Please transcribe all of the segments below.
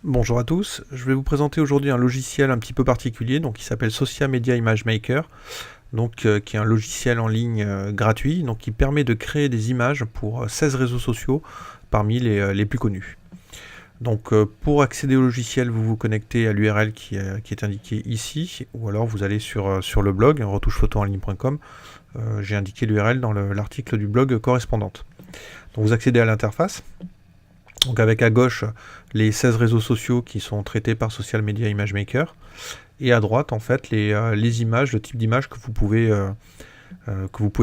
Bonjour à tous, je vais vous présenter aujourd'hui un logiciel un petit peu particulier donc qui s'appelle Social Media Image Maker, qui est un logiciel en ligne gratuit qui permet de créer des images pour 16 réseaux sociaux parmi les plus connus. Pour accéder au logiciel, vous vous connectez à l'URL qui est indiquée ici, ou alors vous allez sur le blog retouchephotoenligne.com. J'ai indiqué l'URL dans l'article du blog correspondante. Donc vous accédez à l'interface. Donc avec à gauche les 16 réseaux sociaux qui sont traités par Social Media Image Maker, et à droite en fait les images, le type d'image que vous pouvez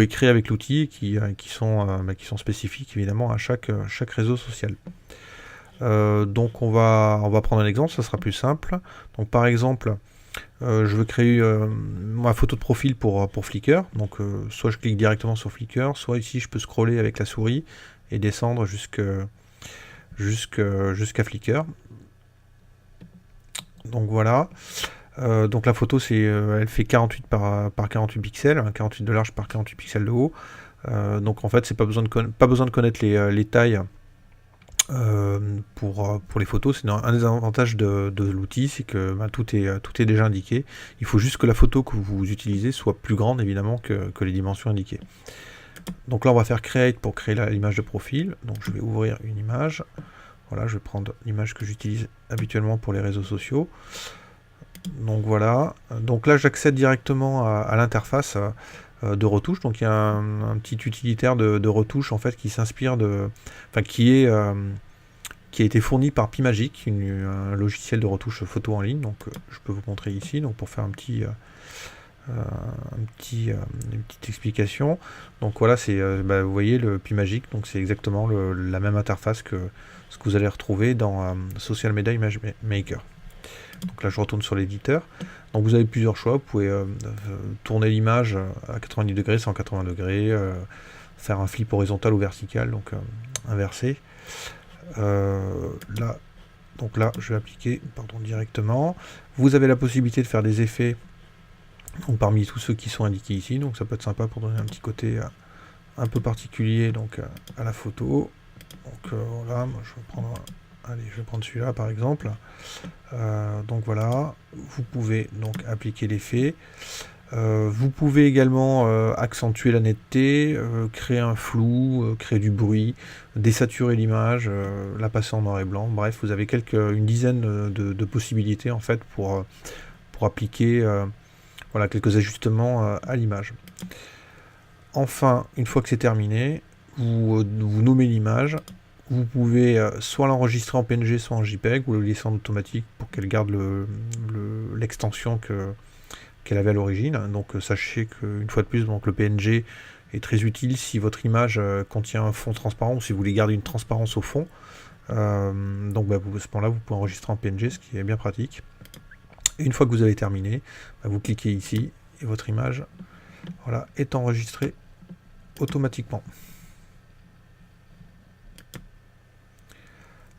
créer avec l'outil et qui sont spécifiques évidemment à chaque réseau social. On va prendre un exemple, ça sera plus simple. Donc par exemple, je veux créer ma photo de profil pour Flickr. Soit je clique directement sur Flickr, soit ici je peux scroller avec la souris et descendre jusqu'à Flickr. Donc voilà. Donc la photo elle fait 48 par 48 pixels, 48 de large par 48 pixels de haut. Donc en fait c'est pas besoin de connaître les tailles pour les photos. C'est un des avantages de l'outil, c'est que tout est déjà indiqué. Il faut juste que la photo que vous utilisez soit plus grande évidemment que les dimensions indiquées. Donc là on va faire Create pour créer l'image de profil. Donc je vais ouvrir une image. Voilà, je vais prendre l'image que j'utilise habituellement pour les réseaux sociaux. Donc voilà. Donc là j'accède directement à l'interface de retouche. Donc il y a un petit utilitaire de retouche en fait qui s'inspire qui a été fourni par Pimagic, un logiciel de retouche photo en ligne. Je peux vous montrer ici. Donc pour faire une petite explication. Donc voilà, vous voyez le Pimagic, donc c'est exactement la même interface que ce que vous allez retrouver dans Social Media Image Maker. Donc là je retourne sur l'éditeur. Donc vous avez plusieurs choix, vous pouvez tourner l'image à 90 degrés, 180 degrés, faire un flip horizontal ou vertical, inversé. Là, je vais appliquer directement. Vous avez la possibilité de faire des effets parmi tous ceux qui sont indiqués ici, donc ça peut être sympa pour donner un petit côté un peu particulier à la photo. Voilà, moi je vais prendre celui-là par exemple. Donc voilà, vous pouvez donc appliquer l'effet. Vous pouvez également accentuer la netteté, créer un flou, créer du bruit, désaturer l'image, la passer en noir et blanc. Bref, vous avez une dizaine de possibilités en fait pour appliquer quelques ajustements à l'image. Enfin, une fois que c'est terminé, vous nommez l'image. Vous pouvez soit l'enregistrer en PNG, soit en JPEG, ou le laisser en automatique pour qu'elle garde l'extension qu'elle avait à l'origine. Donc sachez qu'une fois de plus, le PNG est très utile si votre image contient un fond transparent ou si vous voulez garder une transparence au fond. À ce moment-là, vous pouvez enregistrer en PNG, ce qui est bien pratique. Et une fois que vous avez terminé, vous cliquez ici et votre image est enregistrée automatiquement.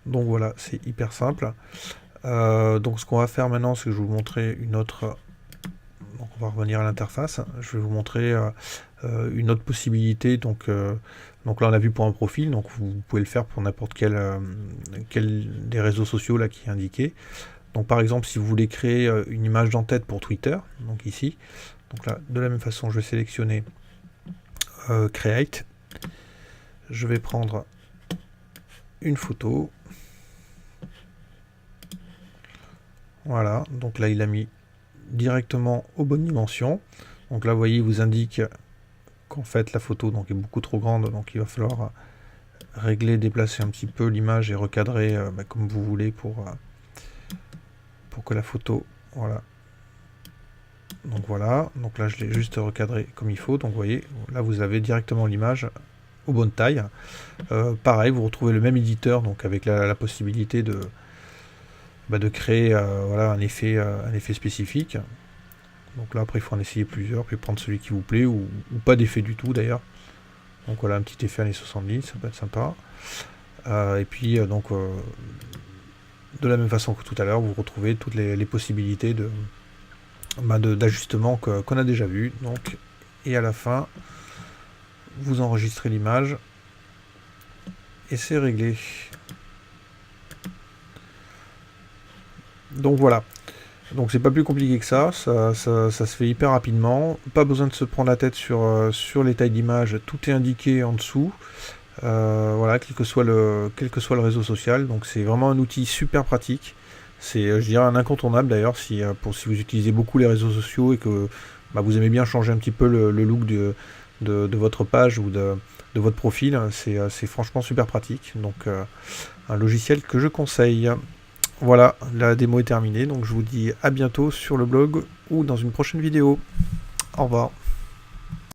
Donc voilà, c'est hyper simple. Ce qu'on va faire maintenant, c'est que je vais vous montrer une autre. Donc on va revenir à l'interface. Je vais vous montrer une autre possibilité. Donc là on a vu pour un profil, donc vous pouvez le faire pour n'importe quel des réseaux sociaux là qui est indiqué. Donc par exemple si vous voulez créer une image d'en-tête pour Twitter, donc ici, donc là de la même façon je vais sélectionner Create, je vais prendre une photo, voilà, donc là il a mis directement aux bonnes dimensions, donc là vous voyez il vous indique qu'en fait la photo est beaucoup trop grande, donc il va falloir régler, déplacer un petit peu l'image et recadrer comme vous voulez pour que la photo, voilà. Donc là je l'ai juste recadré comme il faut, donc vous voyez, là vous avez directement l'image aux bonnes tailles. Pareil, vous retrouvez le même éditeur, donc avec la possibilité de créer un effet spécifique. Donc là après il faut en essayer plusieurs, puis prendre celui qui vous plaît, ou pas d'effet du tout d'ailleurs. Donc voilà, un petit effet années 70, ça peut être sympa. Et puis de la même façon que tout à l'heure, vous retrouvez toutes les possibilités d'ajustement qu'on a déjà vu. Donc, et à la fin, vous enregistrez l'image et c'est réglé. Donc voilà. Donc c'est pas plus compliqué que ça, ça se fait hyper rapidement. Pas besoin de se prendre la tête sur les tailles d'image, tout est indiqué en dessous. Voilà, quel que soit le réseau social. Donc c'est vraiment un outil super pratique. C'est, je dirais, un incontournable d'ailleurs si vous utilisez beaucoup les réseaux sociaux et que vous aimez bien changer un petit peu le look de votre page ou de votre profil. C'est franchement super pratique. Donc un logiciel que je conseille. Voilà, la démo est terminée. Donc je vous dis à bientôt sur le blog ou dans une prochaine vidéo. Au revoir.